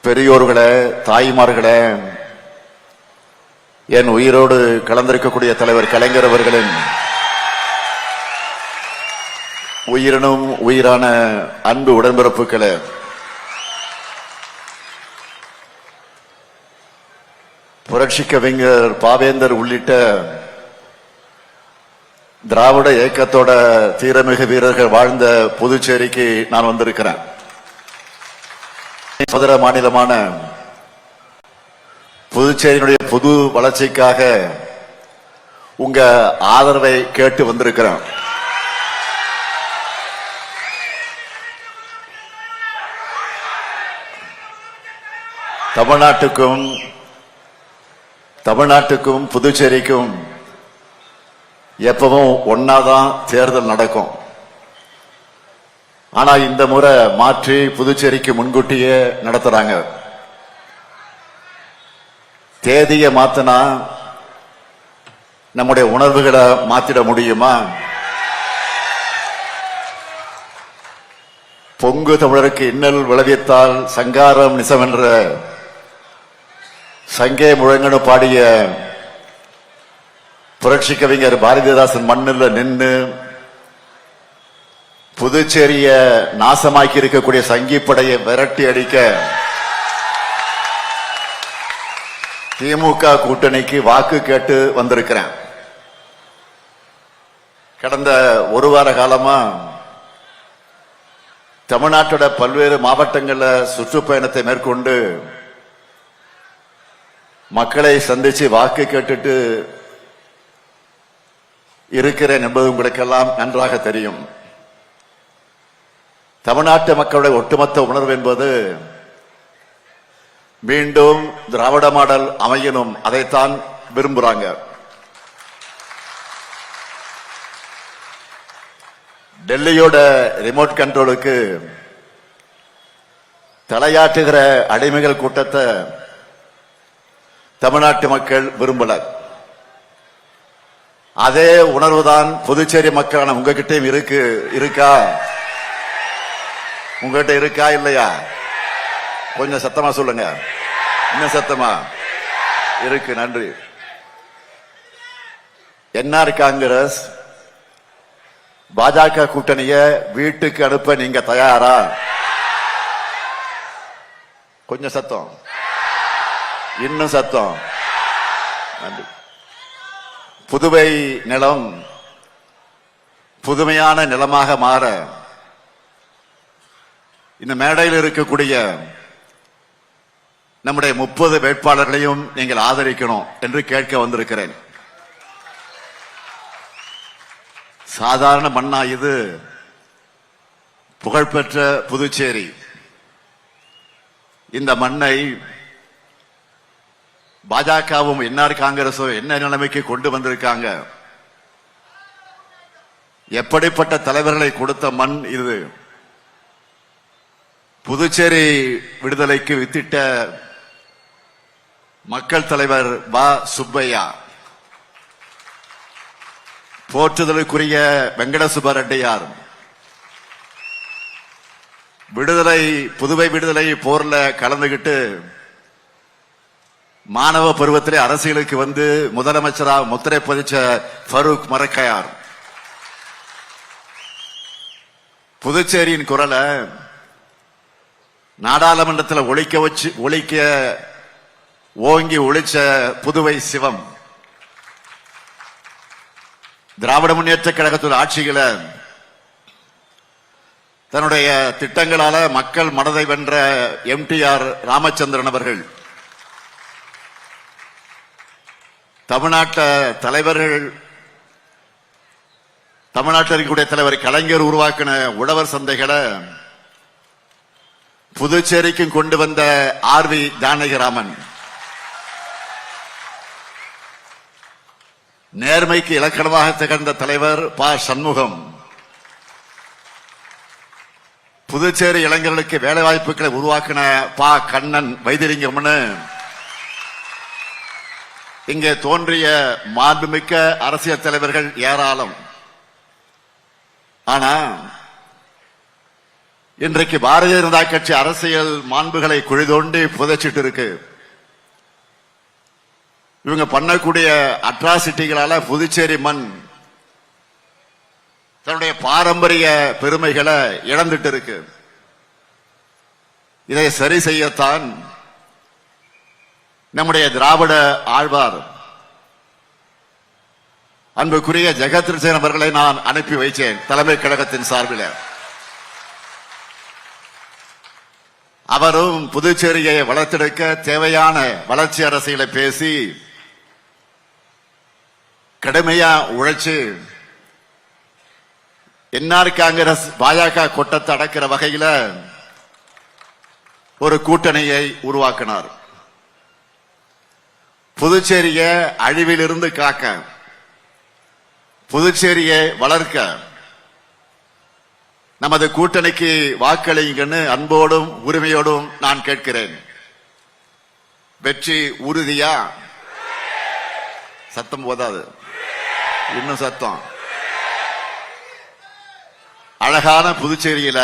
பெரியோர்களே, தாய்மார்களே, என் உயிரோடு கலந்திருக்கக்கூடிய தலைவர் கலைஞர் அவர்களின் உயிரினும் உயிரான அன்பு உடன்பிறப்புகளே, புரட்சி கவிஞர் பாவேந்தர் உள்ளிட்ட திராவிட இயக்கத்தோட தீரமிகு வீரர்கள் வாழ்ந்த புதுச்சேரிக்கு நான் வந்திருக்கிறேன். சகோதர மாநிலமான புதுச்சேரியினுடைய பொது வளர்ச்சிக்காக உங்க ஆதரவை கேட்டு வந்திருக்கிறேன். தமிழ்நாட்டுக்கும் புதுச்சேரிக்கும் எப்பவும் ஒன்னாதான் தேர்தல் நடக்கும். ஆனா இந்த முறை மாற்றி புதுச்சேரிக்கு முன்கூட்டியே நடத்துறாங்க. தேதியை மாத்தினா நம்முடைய உணர்வுகளை மாத்திட முடியுமா? பொங்கு தமிழருக்கு இன்னல் விளைவித்தால் சங்காரம் நிசம் என்ற சங்கே முழங்கனு பாடிய புரட்சி கவிஞர் பாரதிதாசன் மண்ணில் நின்று புதுச்சேரிய நாசமாக்கி இருக்கக்கூடிய சங்கிப்படையை விரட்டி அடிக்க திமுக கூட்டணிக்கு வாக்கு கேட்டு வந்திருக்கிறேன். கடந்த ஒரு வார காலமா தமிழ்நாட்டோட பல்வேறு மாவட்டங்களில் சுற்றுப்பயணத்தை மேற்கொண்டு மக்களை சந்திச்சு வாக்கு கேட்டுட்டு இருக்கிறேன் என்பது உங்களுக்கெல்லாம் நன்றாக தெரியும். தமிழ்நாட்டு மக்களுடைய ஒட்டுமொத்த உணர்வு என்பது மீண்டும் திராவிட மாடல் அமையணும், அதைத்தான் விரும்புறாங்க. டெல்லியோட ரிமோட் கண்ட்ரோலுக்கு தலையாட்டுகிற அடிமைகள் கூட்டத்தை தமிழ்நாட்டு மக்கள் விரும்பல. அதே உணர்வுதான் புதுச்சேரி மக்களான உங்ககிட்டயும் இருக்கா? உங்ககிட்ட இருக்கா இல்லையா? கொஞ்சம் சத்தமா சொல்லுங்க. இன்னும் சத்தமா இருக்கு. நன்றி. என்ஆர் காங்கிரஸ் பாஜக கூட்டணிய வீட்டுக்கு அனுப்ப நீங்க தயாரா? கொஞ்சம் சத்தம், இன்னும் சத்தம். நன்றி. புதுவை நிலம் புதுமையான நிலமாக மாற இந்த மேடையில் இருக்கக்கூடிய நம்முடைய 30 வேட்பாளர்களையும் நீங்கள் ஆதரிக்கணும் என்று கேட்க வந்திருக்கிறேன். சாதாரண மண்ணா இது? புகழ்பெற்ற புதுச்சேரி. இந்த மண்ணை பாஜகவும் என்ஆர் காங்கிரசும் என்ன நிலைமைக்கு கொண்டு வந்திருக்காங்க? எப்படிப்பட்ட தலைவர்களை கொடுத்த மண் இது? புதுச்சேரி விடுதலைக்கு வித்திட்ட மக்கள் தலைவர் பா சுப்பையா, போற்றுதலுக்குரிய வெங்கட சுப்பரெட்டியார், புதுவை விடுதலை போர்ல கலந்துகிட்டு மாணவ பருவத்திலே அரசியலுக்கு வந்து முதலமைச்சராக முத்திரை பதிச்ச ஃபரூக் மரக்கையார், புதுச்சேரியின் குரலை நாடாளுமன்றத்தில் ஒழிக்க ஓங்கி ஒழிச்ச புதுவை சிவம், திராவிட முன்னேற்ற கழகத்தோட ஆட்சிகளை தன்னுடைய திட்டங்களால மக்கள் மனதை வென்ற எம்டிஆர் ராமச்சந்திரன் அவர்கள், தமிழ்நாட்டில் இருக்கக்கூடிய தலைவர் கலைஞர் உருவாக்கின உழவர் சந்தைகளை புதுச்சேரிக்கும் கொண்டு வந்த ஆர்வி ஜானகிராமன், நேர்மைக்கு இலக்கணமாக திகழ்ந்த தலைவர் ப சண்முகம், புதுச்சேரி இளைஞர்களுக்கு வேலைவாய்ப்புகளை உருவாக்கின ப கண்ணன் வைத்திலிங்கம்னு இங்கே தோன்றிய மாண்புமிக்க அரசியல் தலைவர்கள் ஏராளம். ஆனா இன்றைக்கு பாரதிய ஜனதா கட்சி அரசியல் மாண்புகளை குழிதோண்டி புதைச்சிட்டு இருக்கு. இவங்க பண்ணக்கூடிய அட்ராசிட்டிகளால புதுச்சேரி மண் தன்னுடைய பாரம்பரிய பெருமைகளை இழந்துட்டு இருக்கு. இதை சரி செய்யத்தான் நம்முடைய திராவிட ஆழ்வார் அன்புக்குரிய ஜெகத்ரட்சகன் அவர்களை நான் அனுப்பி வைத்தேன் தலைமை கழகத்தின் சார்பில். அவரும் புதுச்சேரியை வளர்த்தெடுக்க தேவையான வளர்ச்சி அரசியலை பேசி கடுமையா உழைச்சு என்ஆர் காங்கிரஸ் பாஜக கொட்டத்தை அடக்கிற வகையில ஒரு கூட்டணியை உருவாக்கினார். புதுச்சேரியை அழிவிலிருந்து காக்க, புதுச்சேரியை வளர்க்க நமது கூட்டணிக்கு வாக்களிங்கன்னு அன்போடும் உரிமையோடும் நான் கேட்கிறேன். வெற்றி உறுதியா? சத்தம் போதாது, இன்னும் சத்தம். அழகான புதுச்சேரியில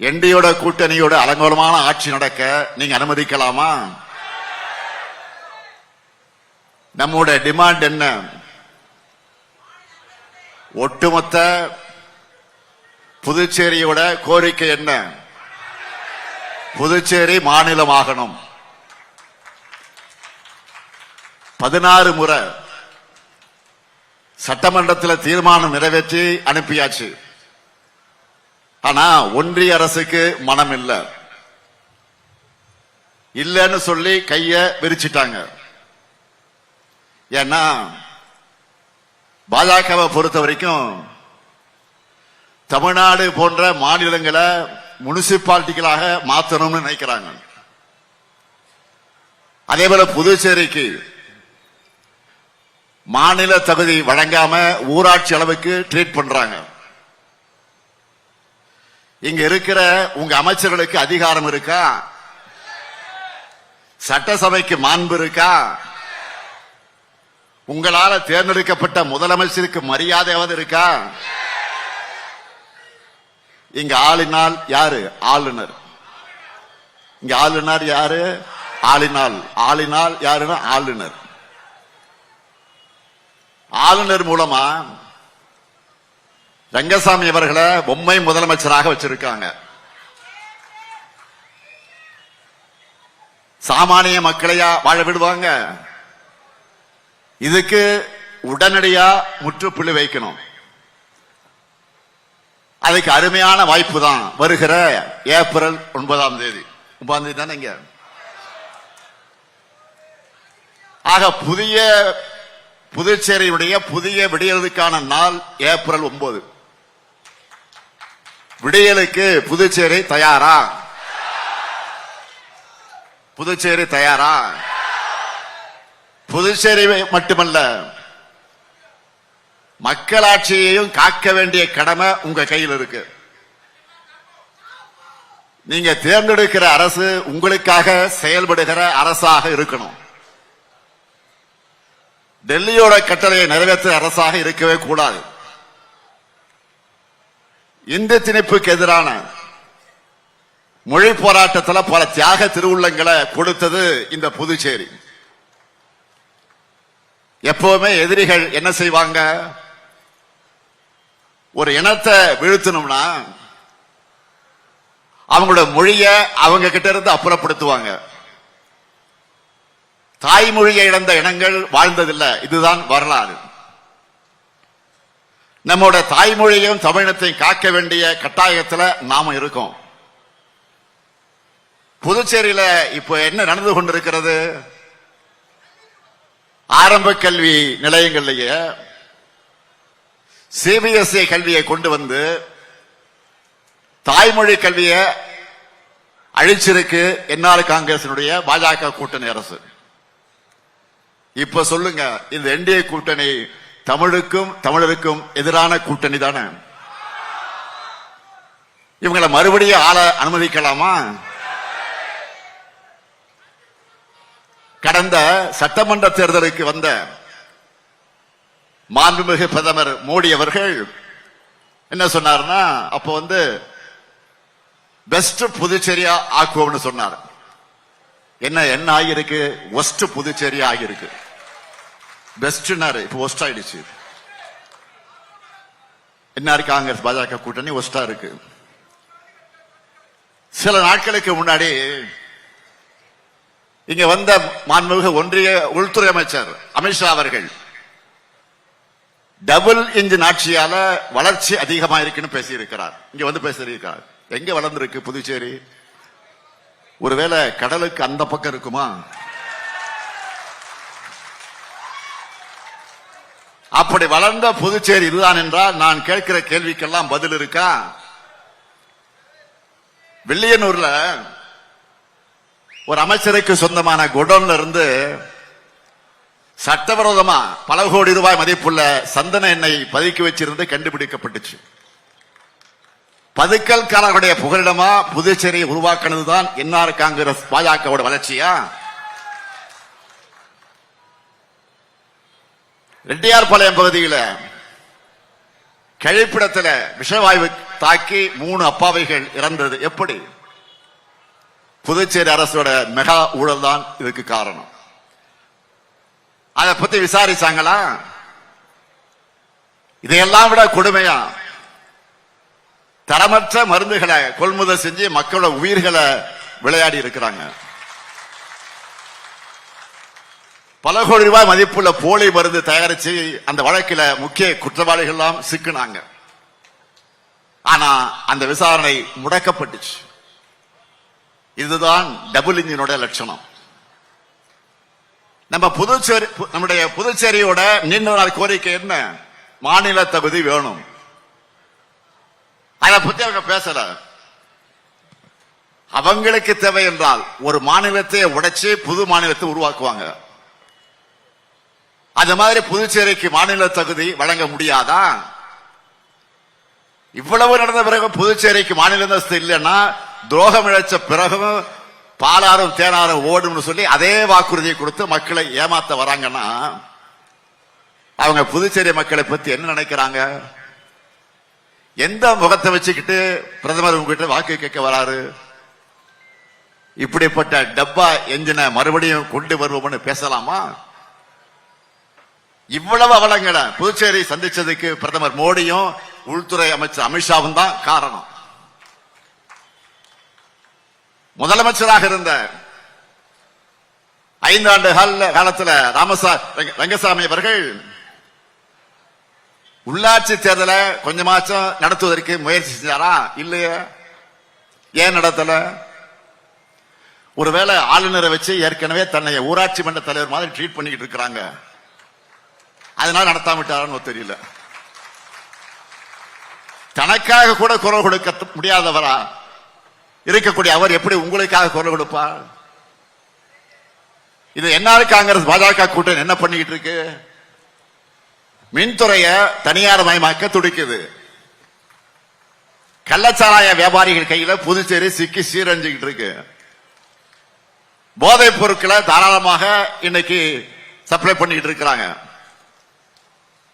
என்டியோட கூட்டணியோட அலங்கோலமான ஆட்சி நடக்க நீங்க அனுமதிக்கலாமா? நம்முடைய டிமாண்ட் என்ன? ஒட்டுமொத்த புதுச்சேரியோட கோரிக்கை என்ன? புதுச்சேரி மாநிலமாகணும். 16 முறை சட்டமன்றத்தில் தீர்மானம் நிறைவேற்றி அனுப்பியாச்சு. ஆனா ஒன்றிய அரசுக்கு மனம் இல்லைன்னு சொல்லி கைய விரிச்சிட்டாங்க. ஏன்னா பாஜகவை பொறுத்த வரைக்கும் தமிழ்நாடு போன்ற மாநிலங்களை முனிசிபாலிட்டிகளாக மாற்றணும்னு நினைக்கிறாங்க. அதே போல புதுச்சேரிக்கு மாநில தகுதி வழங்காம ஊராட்சி அளவுக்கு ட்ரீட் பண்றாங்க. இங்க இருக்கிற உங்க அமைச்சர்களுக்கு அதிகாரம் இருக்கா? சட்டசபைக்கு மாண்பு இருக்கா? உங்களால தேர்ந்தெடுக்கப்பட்ட முதலமைச்சருக்கு மரியாதையாவது இருக்கா? இங்க ஆளினால் யாரு? ஆளுநர். இங்க ஆளுநர் யாரு? ஆளினால். ஆளினால் யாருன்னா ஆளுநர். ஆளுநர் மூலமா ரங்கசாமி அவர்களை பொம்மை முதலமைச்சராக வச்சிருக்காங்க. சாமானிய மக்களையா வாழ விடுவாங்க? இதுக்கு உடனடியா முற்றுப்புள்ளி வைக்கணும். அதுக்கு அருமையான வாய்ப்பு தான் வருகிற ஏப்ரல் 9ஆம் தேதி. 9ஆம் தேதி தானே இங்க. ஆக புதுச்சேரியுடைய புதிய விடியலுக்கான நாள் ஏப்ரல் 9. விடியலுக்கு புதுச்சேரி தயாரா? புதுச்சேரி தயாரா? புதுச்சேரி மட்டுமல்ல, மக்களாட்சியையும் காக்க வேண்டிய கடமை உங்க கையில் இருக்கு. நீங்க தேர்ந்தெடுக்கிற அரசு உங்களுக்காக செயல்படுகிற அரசாக இருக்கணும். டெல்லியோட கட்டளையை நிறைவேற்ற அரசாக இருக்கவே கூடாது. இந்தி திணிப்புக்கு எதிரான மொழி போராட்டத்தில் பல தியாக திருவுள்ளங்களை கொடுத்தது இந்த புதுச்சேரி. எப்பவுமே எதிரிகள் என்ன செய்வாங்க? ஒரு இனத்தை வீழ்த்தணும்னா அவங்களோட மொழிய அவங்க கிட்ட இருந்து அப்புறப்படுத்துவாங்க. தாய்மொழியை இழந்த இனங்கள் வாழ்ந்ததில்லை. இதுதான் வரலாறு. நம்மோட தாய்மொழியையும் தமிழினத்தையும் காக்க வேண்டிய கட்டாயத்தில் நாம இருக்கோம். புதுச்சேரியில இப்ப என்ன நடந்து கொண்டிருக்கிறது? ஆரம்ப கல்வி நிலையங்களிலேயே சிபிஎஸ்இ கல்வியை கொண்டு வந்து தாய்மொழி கல்வியை அழிச்சிருக்கு என்ஆர் காங்கிரசினுடைய பாஜக கூட்டணி அரசு. இப்ப சொல்லுங்க, இந்த என்டிஏ கூட்டணி தமிழுக்கும் தமிழருக்கும் எதிரான கூட்டணி தானே? இவங்களை மறுபடியும் ஆள அனுமதிக்கலாமா? கடந்த சட்டமன்ற தேர்தலுக்கு வந்த மாண்புமிகு பிரதமர் மோடி அவர்கள் என்ன சொன்னாருன்னா, அப்ப வந்து பெஸ்ட் புதுச்சேரியா ஆக்குவோம்னு சொன்னார். என்ன என்ன ஆகியிருக்கு? ஒஸ்ட் புதுச்சேரியா ஆகியிருக்கு. பெஸ்ட்னாரு, இப்ப ஒஸ்ட் ஆயிடுச்சு. என்ன இருக்கு? காங்கிரஸ் பாஜக கூட்டணி ஒஸ்டா இருக்கு. சில நாட்களுக்கு முன்னாடி இங்க வந்த மாண்புமிகு ஒன்றிய உள்துறை அமைச்சர் அமித்ஷா அவர்கள் டபுள் இன்ஜின் ஆட்சியால வளர்ச்சி அதிகமா இருக்குன்னு பேசியிருக்கிறார். இங்க வந்து பேசியிருக்கிறார். எங்க வளர்ந்திருக்கு புதுச்சேரி? ஒருவேளை கடலுக்கு அந்த பக்கம் இருக்குமா? அப்படி வளர்ந்த புதுச்சேரி இதுதான் என்றால் நான் கேட்கிற கேள்விக்கெல்லாம் பதில் இருக்கா? வில்லியனூர்ல ஒரு அமைச்சருக்கு சொந்தமான குடோன்ல இருந்து சட்டவிரோதமா பல கோடி ரூபாய் மதிப்புள்ள சந்தன எண்ணெய் பதுக்கி வச்சிருந்து கண்டுபிடிக்கப்பட்டுச்சு. பதுக்கல்காரர்களுடைய புகலிடமா புதுச்சேரியை உருவாக்கினதுதான் என்ஆர் காங்கிரஸ் பாஜகவோட வளர்ச்சியா? ரெட்டியார்பாளையம் பகுதியில் கழிப்பிடத்தில் விஷவாயு தாக்கி 3 அப்பாவிகள் இறந்தது எப்படி? புதுச்சேரி அரசோட மெகா ஊழல் தான் இதுக்கு காரணம். அதை பத்தி விசாரிச்சாங்களா? இதையெல்லாம் விட கொடுமையா தரமற்ற மருந்துகளை கொள்முதல் செஞ்சு மக்களோட உயிர்களை விளையாடி இருக்கிறாங்க. பல கோடி ரூபாய் மதிப்புள்ள போலி மருந்து தயாரிச்சு அந்த வழக்கில முக்கிய குற்றவாளிகள் எல்லாம் சிக்கினாங்க. ஆனா அந்த விசாரணை முடக்கப்பட்டுச்சு. இதுதான் டபுள் இன்ஜினோட லட்சணம். நம்முடைய புதுச்சேரியோட நீண்ட நாள் கோரிக்கை என்ன? மாநில தகுதி வேணும். அதை பத்தி அவங்க பேசல. அவங்களுக்கு தேவை என்றால் ஒரு மாநிலத்தை உடைச்சு புது மாநிலத்தை உருவாக்குவாங்க. அது மாதிரி புதுச்சேரிக்கு மாநில தகுதி வழங்க முடியாதா? இவ்வளவு நடந்த பிறகு புதுச்சேரிக்கு மாநில அந்தஸ்து இல்லைன்னா துரோகம் இழைச்ச பிறகும் பாலாரும் தேனாரும் ஓடும் சொல்லி அதே வாக்குறுதியை கொடுத்து மக்களை ஏமாத்த வராங்கன்னா அவங்க புதுச்சேரி மக்களை பத்தி என்ன நினைக்கிறாங்க? எந்த முகத்தை வச்சுக்கிட்டு பிரதமர் உங்ககிட்ட வாக்கு கேட்க வராரு? இப்படிப்பட்ட டப்பா என்ஜினை மறுபடியும் கொண்டு வருவோம்னு பேசலாமா? இவ்வளவு அவலங்களை புதுச்சேரி சந்திச்சதுக்கு பிரதமர் மோடியும் உள்துறை அமைச்சர் அமித்ஷாவும் தான் காரணம். முதலமைச்சராக இருந்த 5 ஆண்டு காலத்தில் ரங்கசாமி அவர்கள் உள்ளாட்சி தேர்தலை கொஞ்சமாச்சும் நடத்துவதற்கு முயற்சி செஞ்சாரா? இல்லையே. ஏன் நடத்தல? ஒருவேளை ஆளுநரை வச்சு ஏற்கனவே தன்னை ஊராட்சி மன்ற தலைவர் மாதிரி ட்ரீட் பண்ணிக்கிட்டு இருக்கிறாங்க, அதனால நடத்தாம விட்டாரான்னு தெரியல. தனக்காக கூட குரல் கொடுக்க முடியாதவரா இருக்கக்கூடிய அவர் எப்படி உங்களுக்காக குரல் கொடுப்பார்? இது என்ஆர் காங்கிரஸ் பாஜக கூட்டணி என்ன பண்ணிக்கிட்டு இருக்கு? மின்துறைய தனியார் மயமாக்க துடிக்குது. கள்ளச்சாராய வியாபாரிகள் கையில புதுச்சேரி சிக்கி சீரழிஞ்சுக்கிட்டு இருக்கு. போதைப் பொருட்களை தாராளமாக இன்னைக்கு சப்ளை பண்ணிட்டு இருக்கிறாங்க.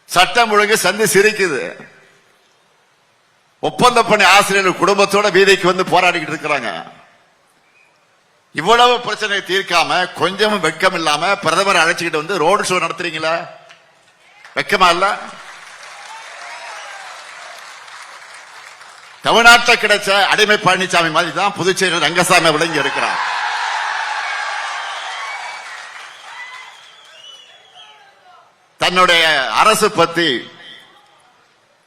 சட்டம் ஒழுங்கு சந்தி சிரிக்குது. ஒப்பந்த பணி ஆசிரியர்கள் குடும்பத்தோட வீதிக்கு வந்து போராடிக்கிட்டு இருக்கிறாங்க. இவ்வளவு பிரச்சனை தீர்க்காம கொஞ்சமும் வெட்கம் இல்லாம பிரதமர் அழைச்சிக்கிட்டு வந்து ரோடு ஷோ நடத்துறீங்களா? வெக்கமா இல்ல? தமிழ்நாட்டில் கிடைச்ச அடிமை பழனிசாமி மாதிரி தான் புதுச்சேரி ரங்கசாமி விளங்கி இருக்கிறார். தன்னுடைய அரசு பத்தி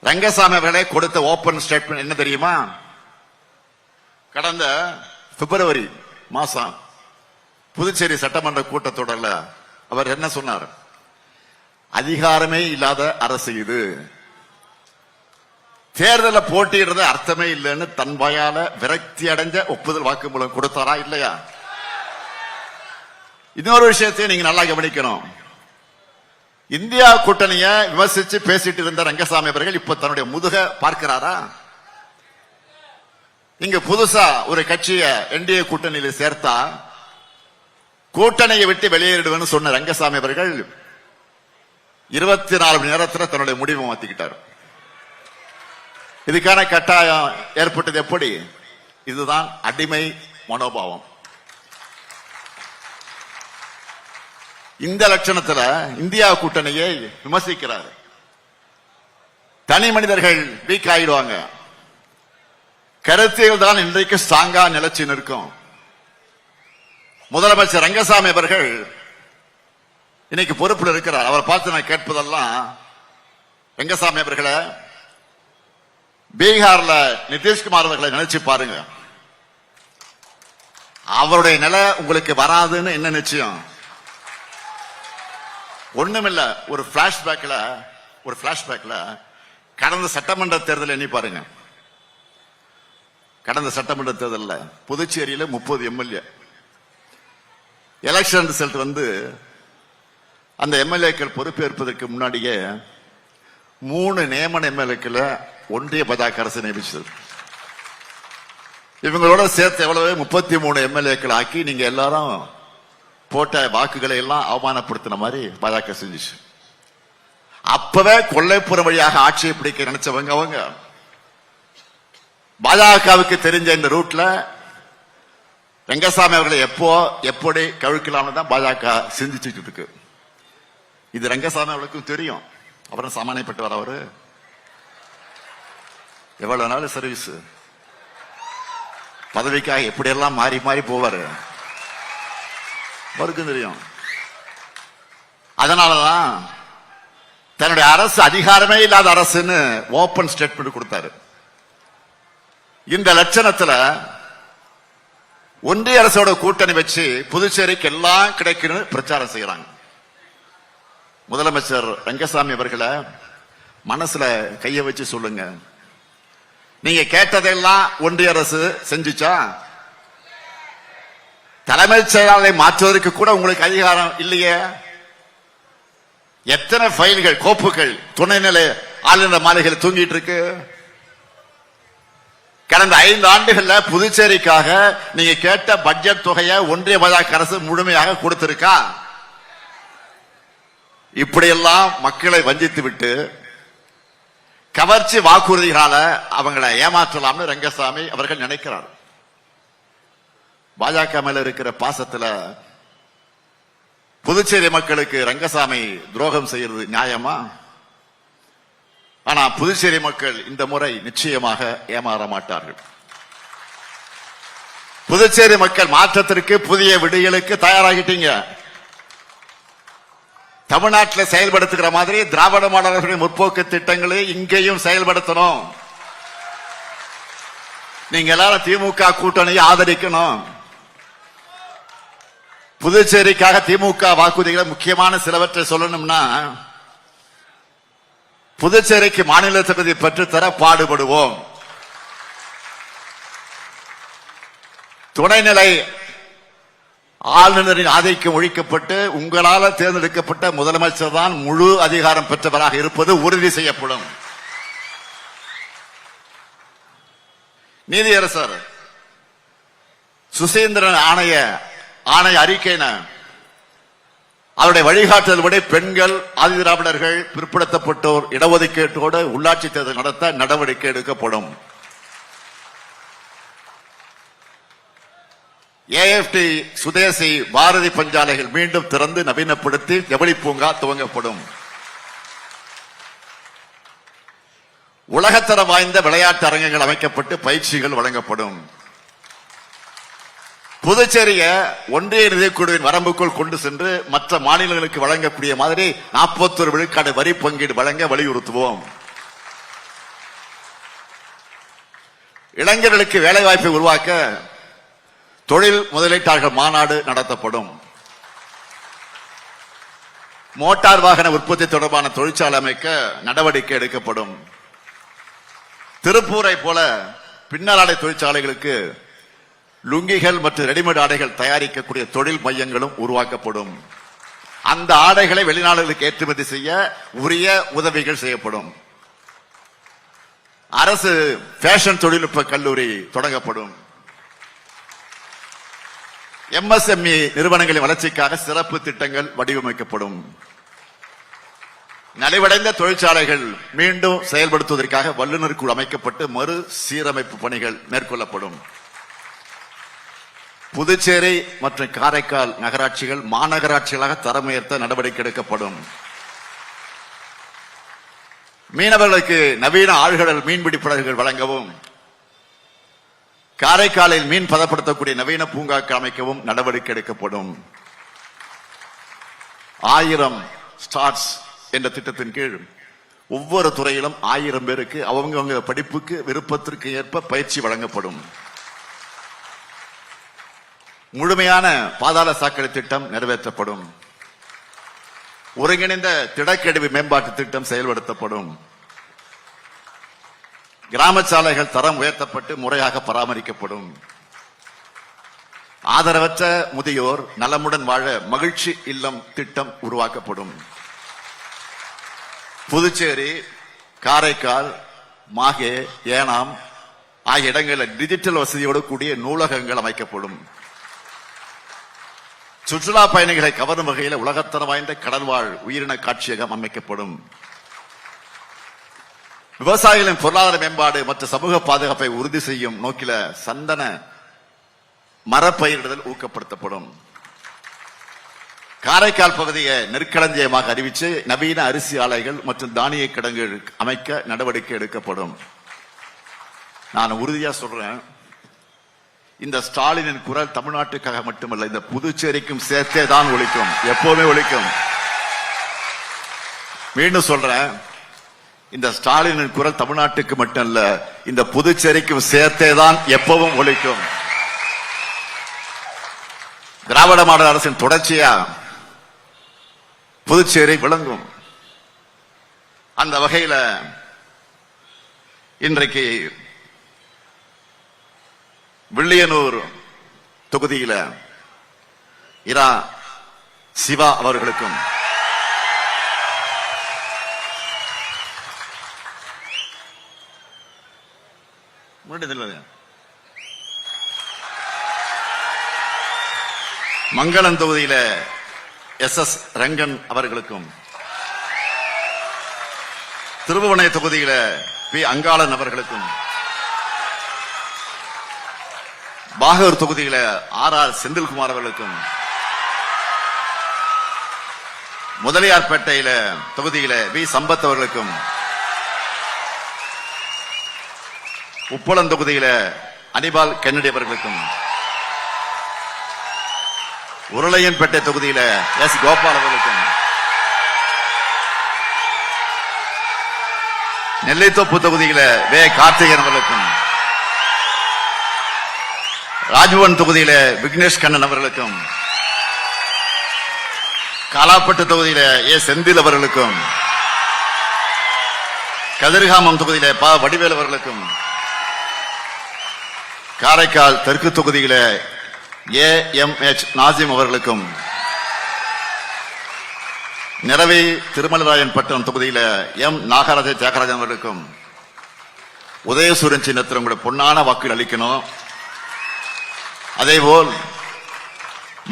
ரங்கசாமி அவர்களே கொடுத்த ஓபன் ஸ்டேட்மெண்ட் என்ன தெரியுமா? கடந்த பிப்ரவரி மாசம் புதுச்சேரி சட்டமன்ற கூட்டத்தொடர்ல அவர் என்ன சொன்னார்? அதிகாரமே இல்லாத அரசு இது, தேர்தலில் போட்டியிடுறது அர்த்தமே இல்லைன்னு தன் வாயால விரக்தி அடைஞ்ச ஒப்புதல் வாக்குமூலம் கொடுத்தாரா இல்லையா? இன்னொரு விஷயத்தை நீங்க நல்லா கவனிக்கணும். இந்தியா கூட்டணியை விமர்சிச்சு பேசிட்டு இருந்த ரங்கசாமி அவர்கள் இப்ப தன்னுடைய முதுக பார்க்கிறாரா? இங்க புதுசா ஒரு கட்சியை என்டிஏ கூட்டணியில சேர்த்தா கூட்டணியை விட்டு வெளியேறிடுவேன்னு சொன்ன ரங்கசாமி அவர்கள் 24 மணி நேரத்தில் தன்னுடைய முடிவை மாத்திக்கிட்டார். இதுக்கான கட்டாயம் ஏற்பட்டது எப்படி? இதுதான் அடிமை மனோபாவம். இந்த லட்சணத்துல இந்தியா கூட்டணியை விமர்சிக்கிறார். தனி மனிதர்கள் வீக் ஆயிடுவாங்க, கருத்தியல் தான் இன்றைக்கு ஸ்ட்ராங்கா நிலைச்சு நிற்கும். முதலமைச்சர் ரங்கசாமி அவர்கள் இன்னைக்கு பொறுப்பில் இருக்கிறார். அவர் பார்த்து நான் கேட்பதெல்லாம், ரங்கசாமி அவர்களை பீகார்ல நிதிஷ்குமார் அவர்களை நினைச்சு பாருங்க. அவருடைய நிலை உங்களுக்கு வராதுன்னு என்ன நிச்சயம்? ஒண்ணுமில்ல. ஒரு பிளாஷ்பேக்ல கடந்த சட்டமன்ற தேர்தல் எண்ணி பாருங்க. கடந்த சட்டமன்ற தேர்தலில் புதுச்சேரியில 30 எம்எல்ஏ எலெக்ஷன் ரிசல்ட் வந்து அந்த எம்எல்ஏக்கள் பொறுப்பேற்பதற்கு முன்னாடியே 3 நியமன எம்எல்ஏக்களை ஒன்றிய பாஜக அரசு நியமிச்சது. இவங்களோட சேர்த்து எவ்வளவு 33 எம்எல்ஏக்கள் ஆக்கி நீங்க எல்லாரும் போட்ட வாக்குகளை எல்லாம் அவமானப்படுத்தின மாதிரி பாஜக செஞ்சிச்சு. அப்பவே கொல்லைப்புறம் வழியாக ஆட்சியை பிடிக்க நினைச்சவங்க அவங்க. பாஜகவுக்கு தெரிஞ்ச இந்த ரூட்ல ரங்கசாமி அவர்களை எப்படி கவிழ்க்கலாம்னு தான் பாஜக சிந்திச்சுட்டு இருக்கு. இது ரங்கசாமி அவர்களுக்கும் தெரியும். அப்புறம் சாமானியப்பட்டு வர அவரு எவ்வளவு நாள் சர்வீஸ், பதவிக்காக எப்படியெல்லாம் மாறி மாறி போவாரு அவருக்கும் தெரியும். அதனாலதான் தன்னுடைய அரசு அதிகாரமே இல்லாத அரசுன்னு ஓபன் ஸ்டேட்மெண்ட் கொடுத்தாரு. இந்த லட்சணத்துல ஒன்றிய அரசோட கூட்டணி வச்சு புதுச்சேரிக்கு எல்லாம் கிடைக்கணும் பிரச்சாரம் செய்யறாங்க. முதலமைச்சர் ரங்கசாமி அவர்களை மனசுல கைய வச்சு சொல்லுங்க, நீங்க கேட்டதெல்லாம் ஒன்றிய அரசு செஞ்சுச்சா? தலைமைச் செயலாளரை மாற்றுவதற்கு கூட உங்களுக்கு அதிகாரம் இல்லையே. எத்தனை ஃபைல்கள், கோப்புகள் துணைநிலை ஆளுநர் மாளிகையில் தூங்கிட்டு இருக்கு. கடந்த 5 ஆண்டுகள்ல புதுச்சேரிக்காக நீங்க கேட்ட பட்ஜெட் தொகையை ஒன்றிய பாஜக அரசு முழுமையாக கொடுத்திருக்கா? இப்படியெல்லாம் மக்களை வஞ்சித்து விட்டு கவர்ச்சி வாக்குறுதிகளால அவங்களை ஏமாற்றலாம்னு ரங்கசாமி அவர்கள் நினைக்கிறார். பாஜக மேல இருக்கிற பாசத்துல புதுச்சேரி மக்களுக்கு ரங்கசாமி துரோகம் செய்யறது நியாயமா? ஆனா புதுச்சேரி மக்கள் இந்த முறை நிச்சயமாக ஏமாற மாட்டார்கள். புதுச்சேரி மக்கள் மாற்றத்திற்கு, புதிய விடியலுக்கு தயாராகிட்டீங்க. தமிழ்நாட்டில் செயல்படுத்துகிற மாதிரி திராவிட மாடல்களின் முற்போக்கு திட்டங்களை இங்கேயும் செயல்படுத்தணும். நீங்க எல்லாரும் திமுக கூட்டணியை ஆதரிக்கணும். புதுச்சேரிக்காக திமுக வாக்குறுதிகளை முக்கியமான சிலவற்றை சொல்லணும்னா, புதுச்சேரிக்கு மாநில சபை பெற்றுத்தர பாடுபடுவோம். துணைநிலை ஆளுநரின் ஆதிக்கம் ஒழிக்கப்பட்டு உங்களால் தேர்ந்தெடுக்கப்பட்ட முதலமைச்சர் தான் முழு அதிகாரம் பெற்றவராக இருப்பது உறுதி செய்யப்படும். நீதியரசர் சுசீந்திரன் ஆணைய அறிக்கையின அவருடைய வழிகாட்டுதல் படி பெண்கள், ஆதிதிராவிடர்கள், பிற்படுத்தப்பட்டோர் இடஒதுக்கீட்டோடு உள்ளாட்சி தேர்தல் நடத்த நடவடிக்கை எடுக்கப்படும். ஏஎஃப்டி சுதேசி பாரதி பஞ்சாலைகள் மீண்டும் திறந்து நவீனப்படுத்தி ஜவுளி பூங்கா துவங்கப்படும். உலகத்தரம் வாய்ந்த விளையாட்டு அரங்கங்கள் அமைக்கப்பட்டு பயிற்சிகள் வழங்கப்படும். புதுச்சேரிய ஒன்றிய நிதிக்குழுவின் வரம்புக்குள் கொண்டு சென்று மற்ற மாநிலங்களுக்கு வழங்கக்கூடிய மாதிரி 41 விழுக்காடு வரி பங்கீடு வழங்க வலியுறுத்துவோம். இளைஞர்களுக்கு வேலைவாய்ப்பை உருவாக்க தொழில் முதலீட்டாளர்கள் மாநாடு நடத்தப்படும். மோட்டார் வாகன உற்பத்தி தொடர்பான தொழிற்சாலை அமைக்க நடவடிக்கை எடுக்கப்படும். திருப்பூரை போல பின்னலாடை தொழிற்சாலைகளுக்கு லுங்கிகள் மற்றும் ரெடிமேட் ஆடைகள் தயாரிக்கக்கூடிய தொழில் மையங்களும் உருவாக்கப்படும். அந்த ஆடைகளை வெளிநாடுகளுக்கு ஏற்றுமதி செய்ய உரிய உதவிகள் செய்யப்படும். அரசு ஃபேஷன் தொழில்நுட்ப கல்லூரி தொடங்கப்படும். எம்எஸ்எம்இ நிறுவனங்களின் வளர்ச்சிக்காக சிறப்பு திட்டங்கள் வடிவமைக்கப்படும். நலிவடைந்த தொழிற்சாலைகள் மீண்டும் செயல்படுத்துவதற்காக வல்லுநர் குழு அமைக்கப்பட்டு மறு சீரமைப்பு பணிகள் மேற்கொள்ளப்படும். புதுச்சேரி மற்றும் காரைக்கால் நகராட்சிகள் மாநகராட்சிகளாக தரம் உயர்த்த நடவடிக்கை எடுக்கப்படும். மீனவர்களுக்கு நவீன ஆழ்கடல் மீன்பிடி படகுகள் வழங்கவும், காரைக்காலில் மீன் பதப்படுத்தக்கூடிய நவீன பூங்காக்கள் அமைக்கவும் நடவடிக்கை எடுக்கப்படும். 1000 ஸ்டார்ஸ் என்ற திட்டத்தின் கீழ் ஒவ்வொரு துறையிலும் 1000 பேருக்கு அவங்க படிப்புக்கு விருப்பத்திற்கு ஏற்ப பயிற்சி வழங்கப்படும். முழுமையான பாதாள சாக்கடை திட்டம் நிறைவேற்றப்படும். ஒருங்கிணைந்த திடக்கழிவு மேம்பாட்டு திட்டம் செயல்படுத்தப்படும். கிராம சாலைகள் தரம் உயர்த்தப்பட்டு முறையாக பராமரிக்கப்படும். ஆதரவற்ற முதியோர் நலமுடன் வாழ மகிழ்ச்சி இல்லம் திட்டம் உருவாக்கப்படும். புதுச்சேரி, காரைக்கால், மாஹே, ஏனாம் ஆகிய இடங்களில் டிஜிட்டல் வசதியோடு கூடிய நூலகங்கள் அமைக்கப்படும். சுற்றுலா பயணிகளை கவரும் வகையில் உலகத்தரம் வாய்ந்த கடல்வாழ் உயிரின காட்சியகம் அமைக்கப்படும். விவசாயிகளின் பொருளாதார மேம்பாடு மற்றும் சமூக பாதுகாப்பை உறுதி செய்யும் நோக்கில சந்தன மரப்பயிரிடுதல் ஊக்கப்படுத்தப்படும். காரைக்கால் பகுதியை நெற்களஞ்சியமாக அறிவித்து நவீன அரிசி ஆலைகள் மற்றும் தானிய கிடங்குகள் அமைக்க நடவடிக்கை எடுக்கப்படும். நான் உறுதியா சொல்றேன், இந்த ஸ்டாலினின் குரல் தமிழ்நாட்டுக்காக மட்டுமல்ல, இந்த புதுச்சேரிக்கும் சேர்த்தே தான் ஒலிக்கும், எப்பவுமே ஒலிக்கும். மீண்டும் சொல்றேன், இந்த ஸ்டாலினின் குரல் தமிழ்நாட்டுக்கு மட்டும் இல்ல, இந்த புதுச்சேரிக்கும் சேர்த்தே தான் எப்பவும் ஒலிக்கும். திராவிட மாடல் அரசின் தொடர்ச்சியா புதுச்சேரி விளங்கும். அந்த வகையில் இன்றைக்கு வில்லியனூர் தொகுதியில் இரா சிவா அவர்களுக்கும், மங்களம் தொகுதியில SS ரங்கன் அவர்களுக்கும், திருபுவனை தொகுதியில P அங்காளன் அவர்களுக்கும், பாகூர் தொகுதியில RR செந்தில்குமார் அவர்களுக்கும், முதலியார்பேட்டையில தொகுதியில V சம்பத் அவர்களுக்கும், உப்பளம் தொகுதியில அனிபால் கென்னடி அவர்களுக்கும், உருளையன்பேட்டை தொகுதியில S கோபால் அவர்களுக்கும், நெல்லைத்தோப்பு தொகுதியில வே கார்த்திகேயன் அவர்களுக்கும், ராஜ்பவன் தொகுதியில விக்னேஷ் கண்ணன் அவர்களுக்கும், காலாப்பட்டு தொகுதியில A செந்தில் அவர்களுக்கும், கதிர்காமம் தொகுதியில ப வடிவேல் அவர்களுக்கும், காரைக்கால் தெற்கு தொகுதியில AMH நாசிம் அவர்களுக்கும், நிறவை திருமலராயன் பட்டம் தொகுதியில M நாகராஜ தியாகராஜன் அவர்களுக்கும், உதயசூரன் சின்னத்தில் உங்களுடைய பொன்னான வாக்குகள் அளிக்கணும். அதேபோல்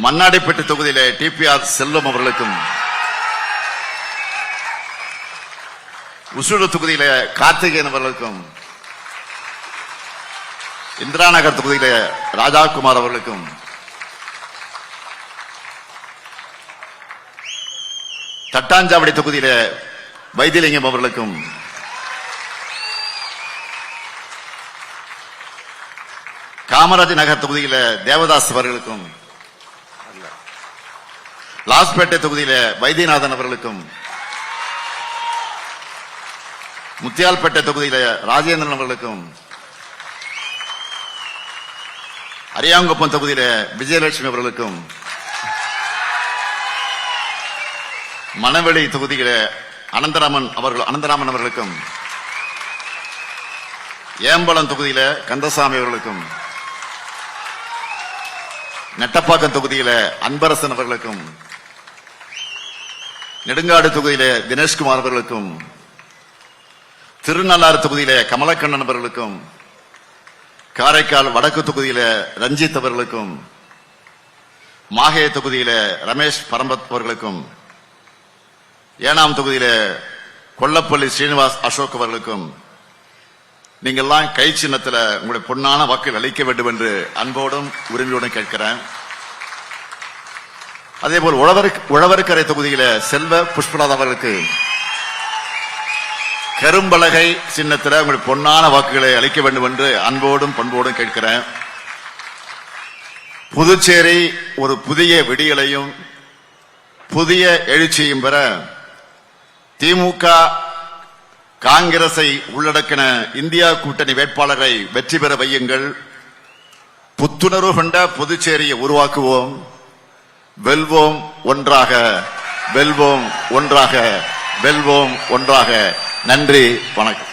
மண்ணாடிப்பட்டு தொகுதியில TPR செல்வம் அவர்களுக்கும், உசூடு தொகுதியில கார்த்திகேயன் அவர்களுக்கும், இந்திரா நகர் தொகுதியில ராஜாகுமார் அவர்களுக்கும், தட்டாஞ்சாவடி தொகுதியில வைத்தியலிங்கம் அவர்களுக்கும், காமராஜ் நகர் தொகுதியில தேவதாஸ் அவர்களுக்கும், லாஸ்பேட்டை தொகுதியில வைத்தியநாதன் அவர்களுக்கும், முத்தியால்பேட்டை தொகுதியில ராஜேந்திரன் அவர்களுக்கும், அரியாங்குப்பம் தொகுதியில விஜயலட்சுமி அவர்களுக்கும், மணவெளி தொகுதியில அனந்தராமன் அவர்களுக்கும், ஏம்பலம் தொகுதியில கந்தசாமி அவர்களுக்கும், நெட்டப்பாக்கம் தொகுதியில அன்பரசன் அவர்களுக்கும், நெடுங்காடு தொகுதியில தினேஷ்குமார் அவர்களுக்கும், திருநள்ளாறு தொகுதியில கமலக்கண்ணன் அவர்களுக்கும், காரைக்கால் வடக்கு தொகுதியில ரஞ்சித் அவர்களுக்கும், மாஹே தொகுதியில ரமேஷ் பரம்பத் அவர்களுக்கும், ஏனாம் தொகுதியில கொல்லப்பள்ளி ஸ்ரீனிவாஸ் அசோக் அவர்களுக்கும் நீங்கள்லாம் கை சின்னத்தில் உங்களுடைய பொன்னான வாக்குகள் அளிக்க வேண்டும் என்று அன்போடும் உரிமையோடும் கேட்கிறேன். அதேபோல் உழவர்கரை தொகுதியில செல்வ புஷ்பநாத் அவர்களுக்கு கரும்பலகை சின்னத்தில் உங்களுடைய பொன்னான வாக்குகளை அளிக்க வேண்டும் என்று அன்போடும் பண்போடும் கேட்கிறேன். புதுச்சேரி ஒரு புதிய விடியலையும் புதிய எழுச்சியும் பெற திமுக காங்கிரஸை உள்ளடக்கின இந்தியா கூட்டணி வேட்பாளரை வெற்றி பெற வையுங்கள். புத்துணர்வு கொண்ட புதுச்சேரியை உருவாக்குவோம். வெல்வோம் ஒன்றாக, வெல்வோம் ஒன்றாக, வெல்வோம் ஒன்றாக. நன்றி, வணக்கம்.